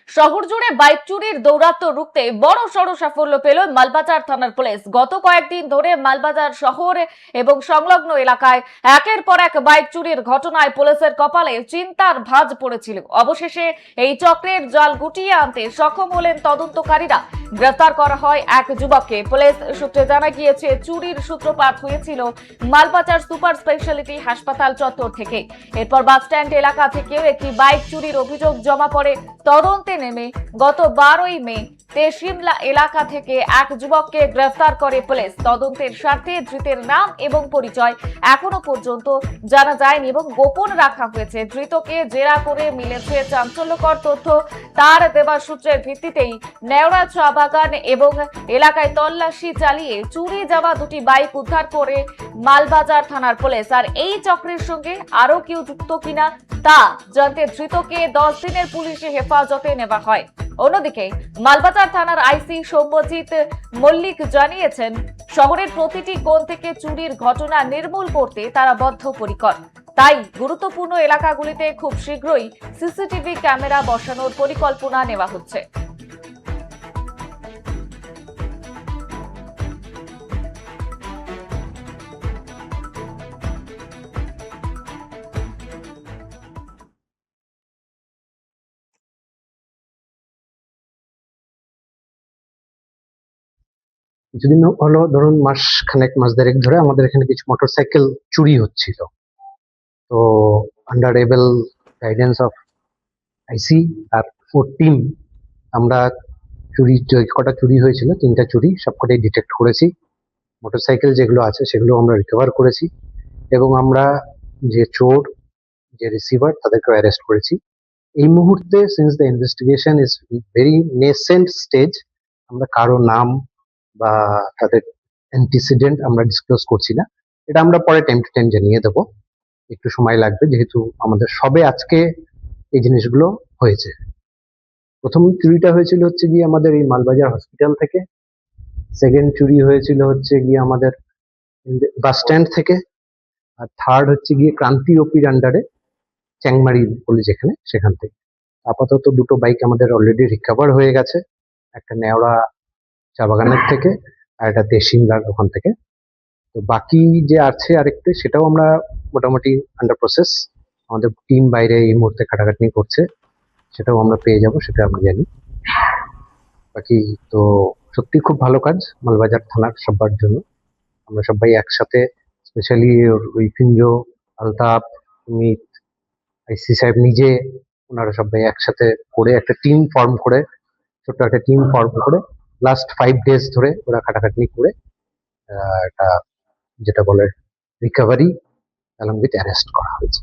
শহর জুড়ে বাইক চুরির দৌরাত্ম্য রুখতে বড় সড় সাফল্য পেল মালবাজার থানার পুলিশ। গত কয়েকদিন ধরে মালবাজার শহর এবং সংলগ্ন এলাকায় একের পর এক বাইক চুরির ঘটনায় পুলিশের কপালে চিন্তার ভাঁজ পড়েছিল। অবশেষে এই চক্রের জাল গুটিয়ে আনতে সক্ষম হলেন তদন্তকারীরা। গ্রেফতার করা হয় এক যুবককে। পুলিশ সূত্রে জানা গিয়েছে, চুরির সূত্রপাত হয়েছিল মালবাজার সুপার স্পেশালিটি হাসপাতাল চত্বর থেকে। এরপর বাস স্ট্যান্ড এলাকা থেকেও একটি বাইক চুরির অভিযোগ জমা পড়ে। তদন্তে নেমে গত 12ই মে তেশিমলা এলাকা থেকে এক যুবককে গ্রেফতার করে পুলিশ। তদন্তের স্বার্থে ধৃতের নাম এবং পরিচয় এখনো পর্যন্ত জানা যায়নি এবং গোপন রাখা হয়েছে। ধৃতকে জেরা করে মিলেছে চাঞ্চল্যকর তথ্য। তার দেওয়া সূত্রের ভিত্তিতেই নেওড়া চা বাগান এবং এলাকায় তল্লাশি চালিয়ে চুরি যাওয়া দুটি বাইক উদ্ধার করে মালবাজার থানার পুলিশ। আর এই চক্রের সঙ্গে আরো কেউ যুক্ত কিনা তা জানতে ধৃতকে 10 দিনের পুলিশি হেফাজতে নেওয়া হয়। অন্যদিকে মালবাজার থানার আইসি সৌম্যজিৎ মল্লিক জানিয়েছেন, শহরের প্রতিটি কোণ থেকে চুরির ঘটনা নির্মূল করতে তারা বদ্ধপরিকর। তাই গুরুত্বপূর্ণ এলাকাগুলিতে খুব শীঘ্রই সিসিটিভি ক্যামেরা বসানোর পরিকল্পনা নেওয়া হচ্ছে। কিছুদিন হলো, ধরুন মাস খানেক, মাস দেড়েক ধরে আমাদের এখানে কিছু মোটরসাইকেল চুরি হচ্ছিল। তো under able guidance of IC আর 4 টিম আমরা চুরি, কটা চুরি হয়েছিল, 3টা চুরি সবকটাই ডিটেক্ট করেছি। মোটরসাইকেল যেগুলো আছে সেগুলো আমরা রিকভার করেছি এবং আমরা যে চোর, যে রিসিভার, তাদেরকে অ্যারেস্ট করেছি। এই মুহূর্তে since the investigation is very nascent stage, আমরা কারো নাম বা তাদের অ্যান্টিসিডেন্ট আমরা ডিসক্লোজ করছি না। এটা আমরা পরে টাইম টু টাইম জানিয়ে দেবো, একটু সময় লাগবে, যেহেতু আমাদের সবে আজকে এই জিনিসগুলো হয়েছে। প্রথম চুরিটা হয়েছিল হচ্ছে গিয়ে আমাদের এই মালবাজার হসপিটাল থেকে, সেকেন্ড চুরি হয়েছিল হচ্ছে গিয়ে আমাদের বাস স্ট্যান্ড থেকে, আর থার্ড হচ্ছে গিয়ে ক্রান্তি ওপির আন্ডারে চ্যাংমারি বলে যেখানে, সেখান থেকে। আপাতত দুটো বাইক আমাদের অলরেডি রিকভার হয়ে গেছে, একটা নেওড়া চা বাগানের থেকে আর একটা তেশিমলার ওখান থেকে। তো বাকি যে আছে আরেকটু, সেটাও আমরা মোটামুটি আন্ডার প্রসেস। আমাদের টিম বাইরে এই মুহূর্তে খাটাখাটনি করছে, সেটাও আমরা পেয়ে যাব, সেটা আমরা জানি। বাকি তো সত্যি খুব ভালো কাজ মালবাজার থানার সবার জন্য। আমরা সবাই একসাথে, স্পেশালি ওই ফিঞ্জো, আলতাফ, অমিত, আইসি সাহেব নিজে, ওনারা সবাই একসাথে করে একটা টিম ফর্ম করে, ছোট্ট একটা টিম ফর্ম করে লাস্ট 5 days ধরে ওরা খাটাখাটনি করে একটা, যেটা বলে, রিকভারি অ্যালং উইথ অ্যারেস্ট করা হয়েছে।